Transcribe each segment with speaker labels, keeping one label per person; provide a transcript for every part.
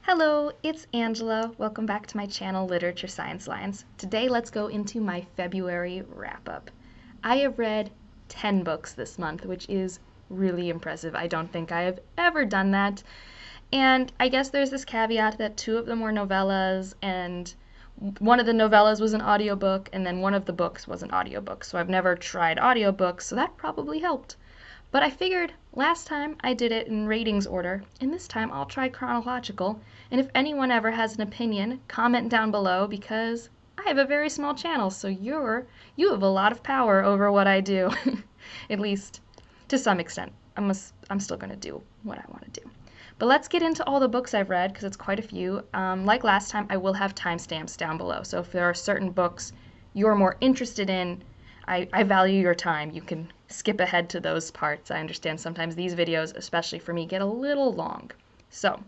Speaker 1: Hello, it's Angela. Welcome back to my channel, Literature Science Lines. Today, let's go into my February wrap-up. I have read 10 books this month, which is really impressive. I don't think I have ever done that. And I guess there's this caveat that 2 of them were novellas, and one of the novellas was an audiobook, and then one of the books was an audiobook. So I've never tried audiobooks, so that probably helped. But I figured last time I did it in ratings order, and this time I'll try chronological. And if anyone ever has an opinion, comment down below because I have a very small channel, so you have a lot of power over what I do. At least to some extent. I'm still going to do what I want to do. But let's get into all the books I've read because it's quite a few. Like last time, I will have timestamps down below. So if there are certain books you're more interested in, I value your time. You can skip ahead to those parts. I understand sometimes these videos, especially for me, get a little long. So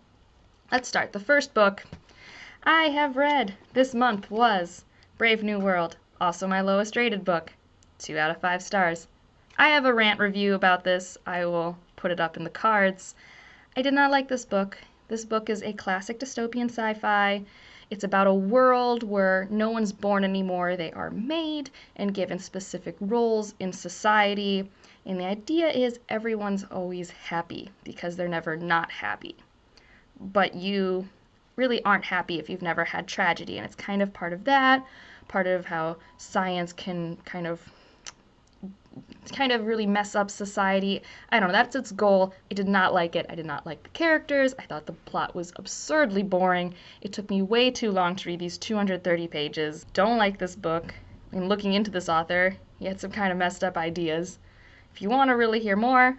Speaker 1: let's start. The first book I have read this month was Brave New World, also my lowest rated book, 2 out of 5 stars. I have a rant review about this. I will put it up in the cards. I did not like this book. This book is a classic dystopian sci-fi. It's about a world where no one's born anymore. They are made and given specific roles in society. And the idea is everyone's always happy because they're never not happy. But you really aren't happy if you've never had tragedy. And it's kind of part of that, part of how science can kind of really mess up society. I don't know, that's its goal. I did not like it. I did not like the characters. I thought the plot was absurdly boring. It took me way too long to read these 230 pages. Don't like this book. And looking into this author, he had some kind of messed up ideas. If you want to really hear more,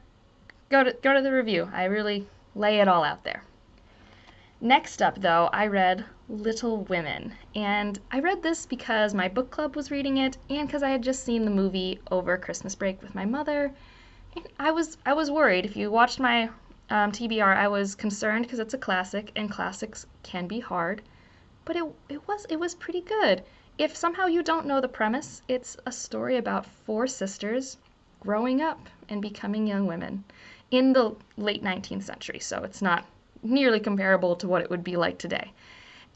Speaker 1: go to the review. I really lay it all out there. Next up, though, I read Little Women, and I read this because my book club was reading it and because I had just seen the movie over Christmas break with my mother. And I was worried. If you watched my TBR, I was concerned because it's a classic and classics can be hard, but it was pretty good. If somehow you don't know the premise, it's a story about 4 sisters growing up and becoming young women in the late 19th century, so it's not nearly comparable to what it would be like today.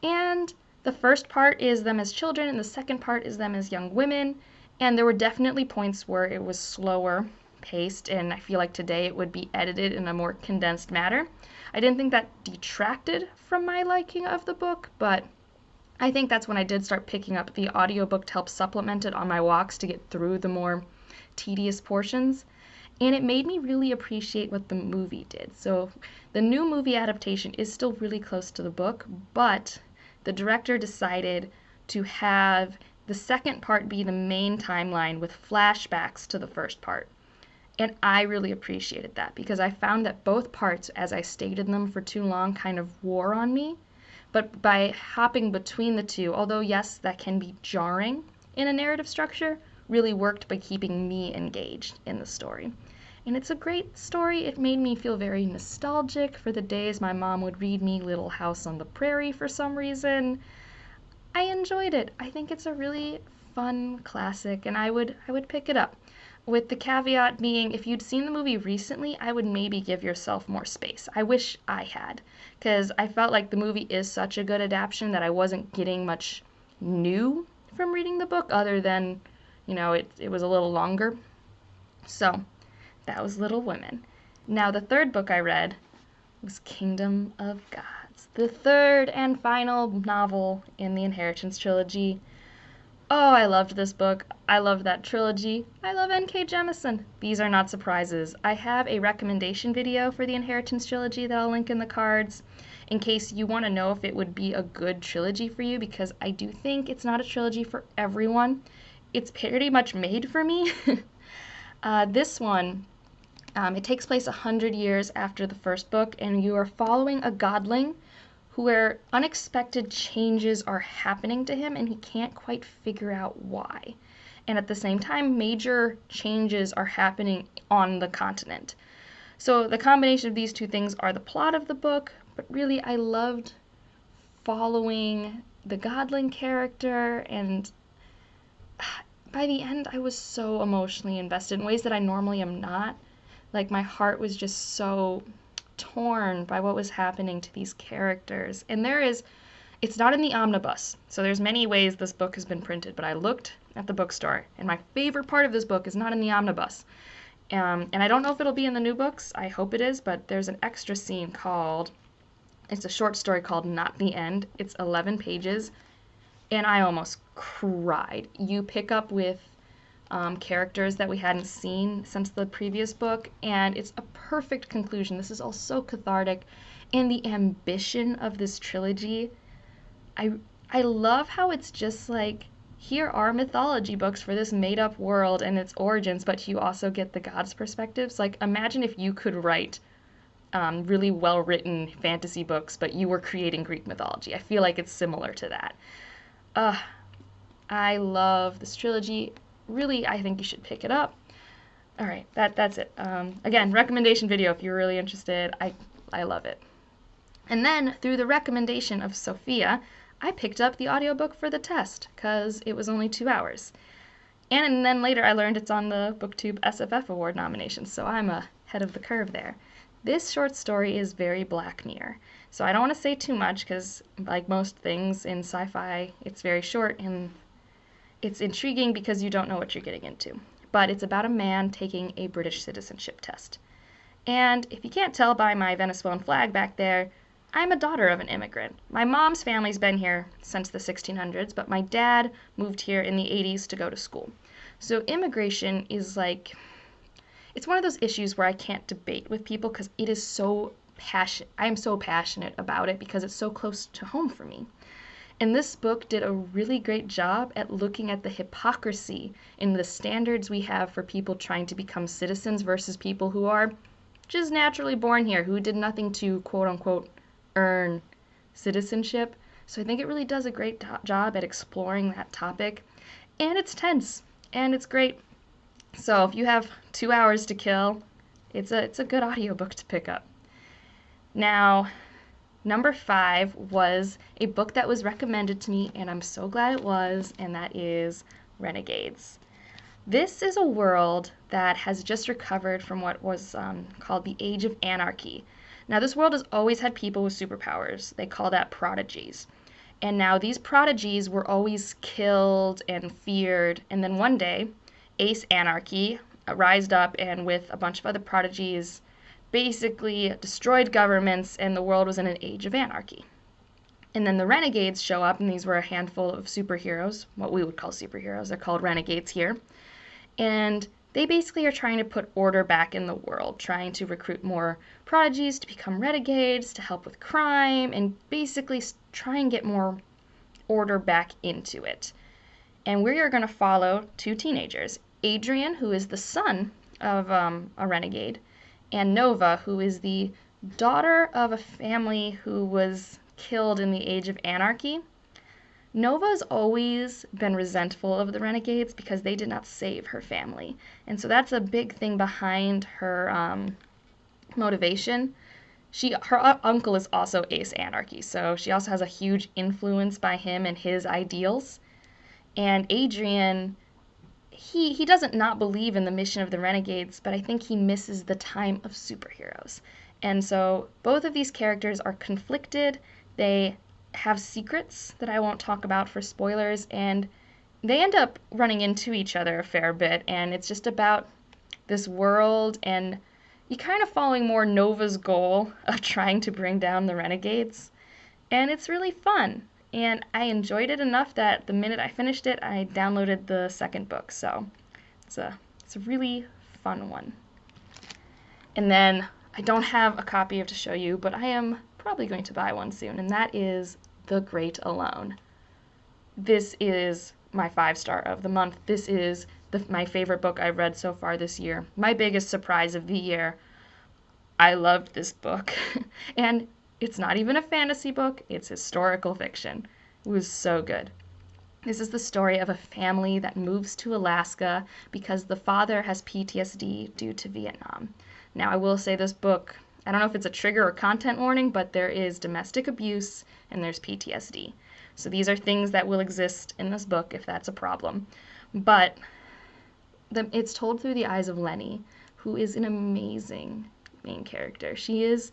Speaker 1: And the first part is them as children, and the second part is them as young women. And there were definitely points where it was slower paced, and I feel like today it would be edited in a more condensed manner. I didn't think that detracted from my liking of the book, but I think that's when I did start picking up the audiobook to help supplement it on my walks to get through the more tedious portions. And it made me really appreciate what the movie did. So the new movie adaptation is still really close to the book, but the director decided to have the second part be the main timeline with flashbacks to the first part. And I really appreciated that because I found that both parts, as I stayed in them for too long, kind of wore on me. But by hopping between the two, although yes, that can be jarring in a narrative structure, really worked by keeping me engaged in the story. And it's a great story. It made me feel very nostalgic for the days my mom would read me Little House on the Prairie for some reason. I enjoyed it. I think it's a really fun classic, and I would pick it up. With the caveat being, if you'd seen the movie recently, I would maybe give yourself more space. I wish I had, because I felt like the movie is such a good adaptation that I wasn't getting much new from reading the book other than, it was a little longer. So that was Little Women. Now, the third book I read was Kingdom of Gods, the third and final novel in the Inheritance trilogy. Oh, I loved this book. I loved that trilogy. I love N.K. Jemisin. These are not surprises. I have a recommendation video for the Inheritance trilogy that I'll link in the cards in case you want to know if it would be a good trilogy for you, because I do think it's not a trilogy for everyone. It's pretty much made for me. This one, it takes place 100 years after the first book, and you are following a godling where unexpected changes are happening to him, and he can't quite figure out why. And at the same time, major changes are happening on the continent. So the combination of these two things are the plot of the book, but really I loved following the godling character, and by the end I was so emotionally invested in ways that I normally am not. Like, my heart was just so torn by what was happening to these characters. And it's not in the omnibus, so there's many ways this book has been printed, but I looked at the bookstore, and my favorite part of this book is not in the omnibus. And I don't know if it'll be in the new books. I hope it is, but there's an extra scene it's a short story called Not the End. It's 11 pages, and I almost cried. You pick up with characters that we hadn't seen since the previous book, and it's a perfect conclusion. This is all so cathartic, and the ambition of this trilogy, I love how it's just like, here are mythology books for this made-up world and its origins, but you also get the gods' perspectives. Like, imagine if you could write really well-written fantasy books, but you were creating Greek mythology. I feel like it's similar to that. I love this trilogy. Really, I think you should pick it up. All right, that's it. Again, recommendation video if you're really interested. I love it. And then, through the recommendation of Sophia, I picked up the audiobook for the test, because it was only 2 hours. And then later I learned it's on the BookTube SFF Award nominations, so I'm ahead of the curve there. This short story is very Black Mirror, so I don't want to say too much, because like most things in sci-fi, it's very short, and it's intriguing because you don't know what you're getting into. But it's about a man taking a British citizenship test. And if you can't tell by my Venezuelan flag back there, I'm a daughter of an immigrant. My mom's family's been here since the 1600s, but my dad moved here in the 80s to go to school. So immigration is like, it's one of those issues where I can't debate with people because it is so passionate. I am so passionate about it because it's so close to home for me. And this book did a really great job at looking at the hypocrisy in the standards we have for people trying to become citizens versus people who are just naturally born here, who did nothing to quote-unquote earn citizenship. So I think it really does a great job at exploring that topic. And it's tense, and it's great. So if you have 2 hours to kill, it's a good audiobook to pick up. Now, number 5 was a book that was recommended to me, and I'm so glad it was, and that is Renegades. This is a world that has just recovered from what was called the Age of Anarchy. Now, this world has always had people with superpowers. They call that prodigies. And now these prodigies were always killed and feared. And then one day, Ace Anarchy rised up and with a bunch of other prodigies basically destroyed governments, and the world was in an age of anarchy. And then the Renegades show up, and these were a handful of superheroes, what we would call superheroes. They're called Renegades here. And they basically are trying to put order back in the world, trying to recruit more prodigies to become renegades, to help with crime, and basically try and get more order back into it. And we are going to follow 2 teenagers, Adrian, who is the son of a renegade, and Nova, who is the daughter of a family who was killed in the Age of Anarchy. Nova's always been resentful of the Renegades because they did not save her family. And so that's a big thing behind her motivation. Her uncle is also Ace Anarchy, so she also has a huge influence by him and his ideals. And Adrian, he doesn't not believe in the mission of the Renegades, but I think he misses the time of superheroes. And so both of these characters are conflicted. They have secrets that I won't talk about for spoilers, and they end up running into each other a fair bit, and it's just about this world, and you kind of following more Nova's goal of trying to bring down the Renegades, and it's really fun, and I enjoyed it enough that the minute I finished it, I downloaded the second book, so it's a really fun one. And then I don't have a copy to show you, but I am probably going to buy one soon, and that is The Great Alone. This is my 5-star of the month. This is my favorite book I've read so far this year. My biggest surprise of the year. I loved this book. And it's not even a fantasy book, it's historical fiction. It was so good. This is the story of a family that moves to Alaska because the father has PTSD due to Vietnam. Now, I will say this book, I don't know if it's a trigger or content warning, but there is domestic abuse and there's PTSD. So these are things that will exist in this book if that's a problem. But it's told through the eyes of Lenny, who is an amazing main character. She is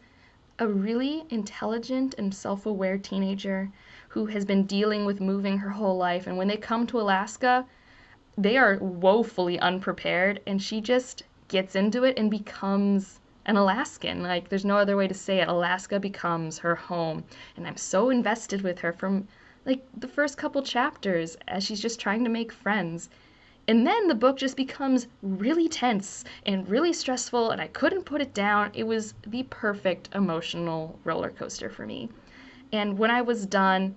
Speaker 1: a really intelligent and self-aware teenager who has been dealing with moving her whole life, and when they come to Alaska, they are woefully unprepared, and she just gets into it and becomes an Alaskan. Like, there's no other way to say it. Alaska becomes her home, and I'm so invested with her from like the first couple chapters as she's just trying to make friends. And then the book just becomes really tense and really stressful, and I couldn't put it down. It was the perfect emotional roller coaster for me. And when I was done,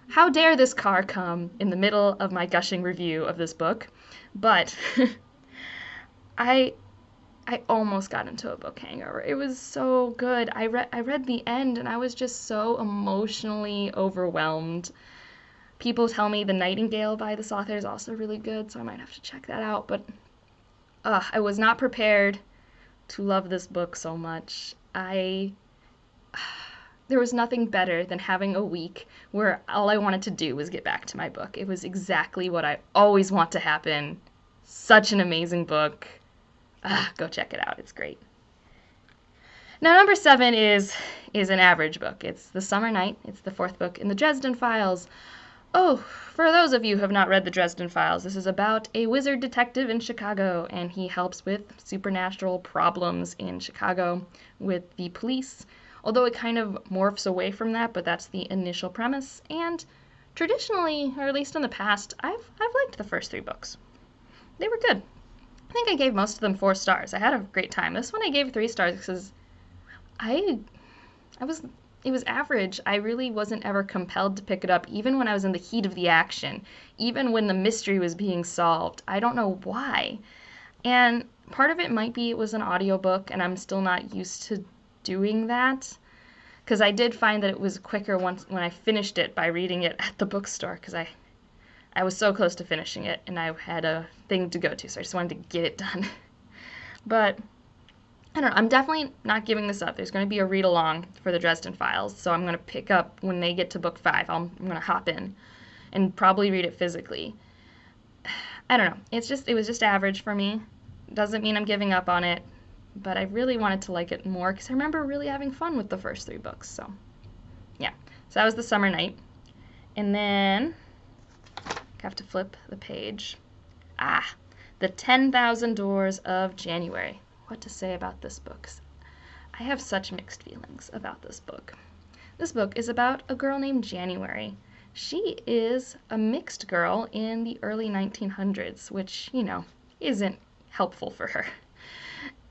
Speaker 1: how dare this car come in the middle of my gushing review of this book? But I I almost got into a book hangover. It was so good. I read the end and I was just so emotionally overwhelmed. People tell me The Nightingale by this author is also really good, so I might have to check that out. But I was not prepared to love this book so much. There was nothing better than having a week where all I wanted to do was get back to my book. It was exactly what I always want to happen. Such an amazing book. Go check it out. It's great. Now, number 7 is an average book. It's The Summer Night. It's the 4th book in the Dresden Files. Oh, for those of you who have not read the Dresden Files, this is about a wizard detective in Chicago, and he helps with supernatural problems in Chicago with the police. Although it kind of morphs away from that, but that's the initial premise. And traditionally, or at least in the past, I've liked the first 3 books. They were good. I think I gave most of them 4 stars. I had a great time. This one I gave 3 stars because it was average. I really wasn't ever compelled to pick it up, even when I was in the heat of the action, even when the mystery was being solved. I don't know why. And part of it might be it was an audiobook, and I'm still not used to doing that, because I did find that it was quicker when I finished it by reading it at the bookstore, because I was so close to finishing it, and I had a thing to go to, so I just wanted to get it done. But I don't know. I'm definitely not giving this up. There's going to be a read-along for the Dresden Files, so I'm going to pick up when they get to book 5. I'm going to hop in and probably read it physically. I don't know. It was just average for me. Doesn't mean I'm giving up on it, but I really wanted to like it more because I remember really having fun with the first 3 books. So, yeah. So that was The Summer Night. And then I have to flip the page. The 10,000 Doors of January. What to say about this book? I have such mixed feelings about this book. This book is about a girl named January. She is a mixed girl in the early 1900s, which, isn't helpful for her.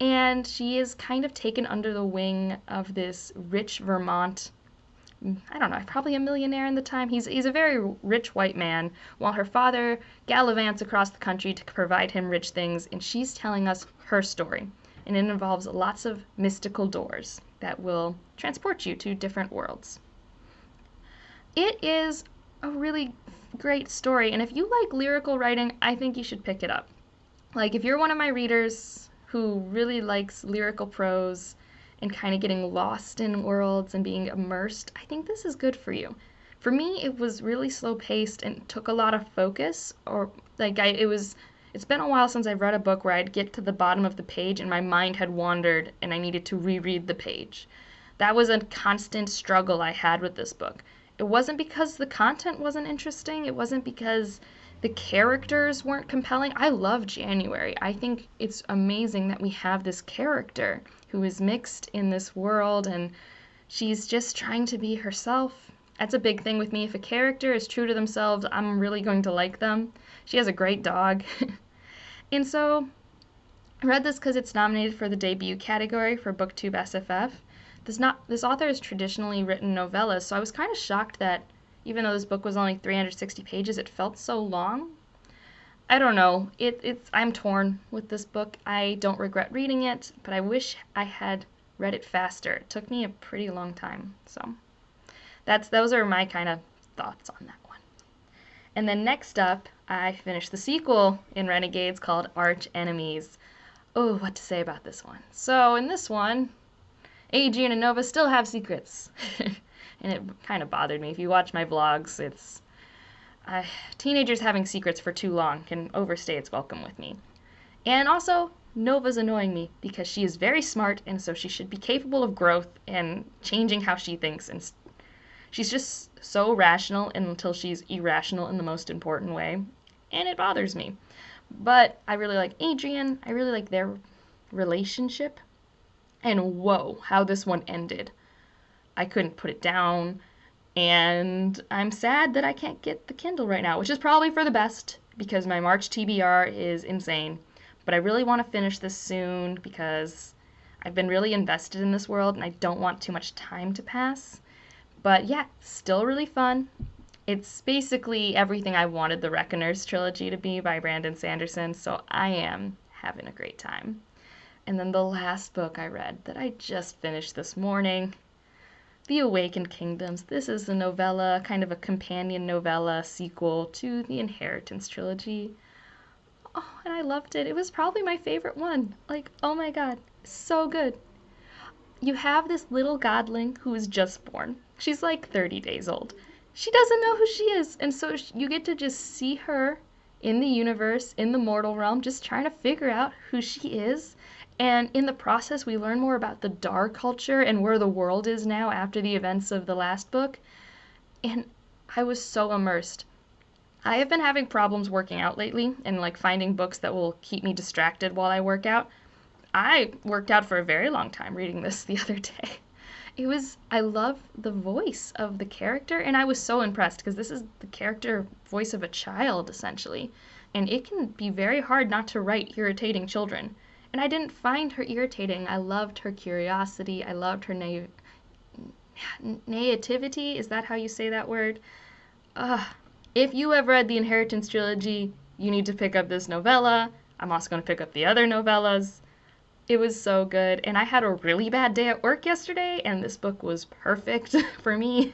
Speaker 1: And she is kind of taken under the wing of this rich Vermont, I don't know, probably a millionaire in the time. He's a very rich white man, while her father gallivants across the country to provide him rich things, and she's telling us her story. And it involves lots of mystical doors that will transport you to different worlds. It is a really great story, and if you like lyrical writing, I think you should pick it up. Like, if you're one of my readers who really likes lyrical prose and kind of getting lost in worlds and being immersed, I think this is good for you. For me, it was really slow-paced and took a lot of focus, it's been a while since I've read a book where I'd get to the bottom of the page and my mind had wandered and I needed to reread the page. That was a constant struggle I had with this book. It wasn't because the content wasn't interesting. It wasn't because the characters weren't compelling. I love January. I think it's amazing that we have this character who is mixed in this world and she's just trying to be herself. That's a big thing with me. If a character is true to themselves, I'm really going to like them. She has a great dog. And so I read this because it's nominated for the debut category for BookTube SFF. This author has traditionally written novellas, so I was kind of shocked that even though this book was only 360 pages, it felt so long. I don't know. I'm torn with this book. I don't regret reading it, but I wish I had read it faster. It took me a pretty long time. So those are my kind of thoughts on that one. And then next up, I finished the sequel in Renegades called Archenemies. Oh, what to say about this one? So in this one, Adrian and Nova still have secrets. And it kind of bothered me. If you watch my vlogs, teenagers having secrets for too long can overstay its welcome with me. And also, Nova's annoying me because she is very smart, and so she should be capable of growth and changing how she thinks. And she's just so rational until she's irrational in the most important way, and it bothers me. But I really like Adrian. I really like their relationship. And whoa, how this one ended. I couldn't put it down. And I'm sad that I can't get the Kindle right now, which is probably for the best because my March TBR is insane. But I really want to finish this soon because I've been really invested in this world and I don't want too much time to pass. But yeah, still really fun. It's basically everything I wanted the Reckoners trilogy to be by Brandon Sanderson, so I am having a great time. And then the last book I read that I just finished this morning, The Awakened Kingdoms. This is a novella, kind of a companion novella sequel to the Inheritance trilogy. Oh, and I loved it. It was probably my favorite one. Like, oh my god, so good. You have this little godling who is just born. She's like 30 days old. She doesn't know who she is, and so you get to just see her in the universe, in the mortal realm, just trying to figure out who she is. And in the process, we learn more about the Dar culture and where the world is now after the events of the last book. And I was so immersed. I have been having problems working out lately and like finding books that will keep me distracted while I work out. I worked out for a very long time reading this the other day. I love the voice of the character, and I was so impressed because this is the character voice of a child, essentially. And it can be very hard not to write irritating children. And I didn't find her irritating. I loved her curiosity. I loved her naivety. Is that how you say that word? If you have read the Inheritance trilogy, you need to pick up this novella. I'm also going to pick up the other novellas. It was so good, and I had a really bad day at work yesterday, and this book was perfect for me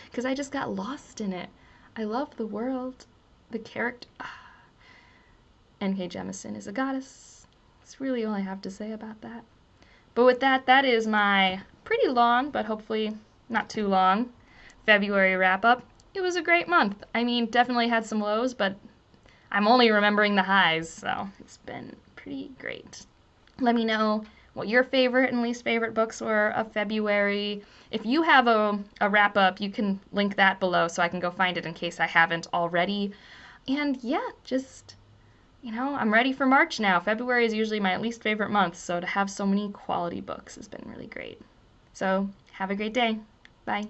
Speaker 1: because I just got lost in it. I love the world, the character. N.K. Jemisin is a goddess. That's really all I have to say about that. But with that, that is my pretty long, but hopefully not too long, February wrap-up. It was a great month. I mean, definitely had some lows, but I'm only remembering the highs, so it's been pretty great. Let me know what your favorite and least favorite books were of February. If you have a wrap-up, you can link that below so I can go find it in case I haven't already. And yeah, just, I'm ready for March now. February is usually my least favorite month, so to have so many quality books has been really great. So have a great day. Bye.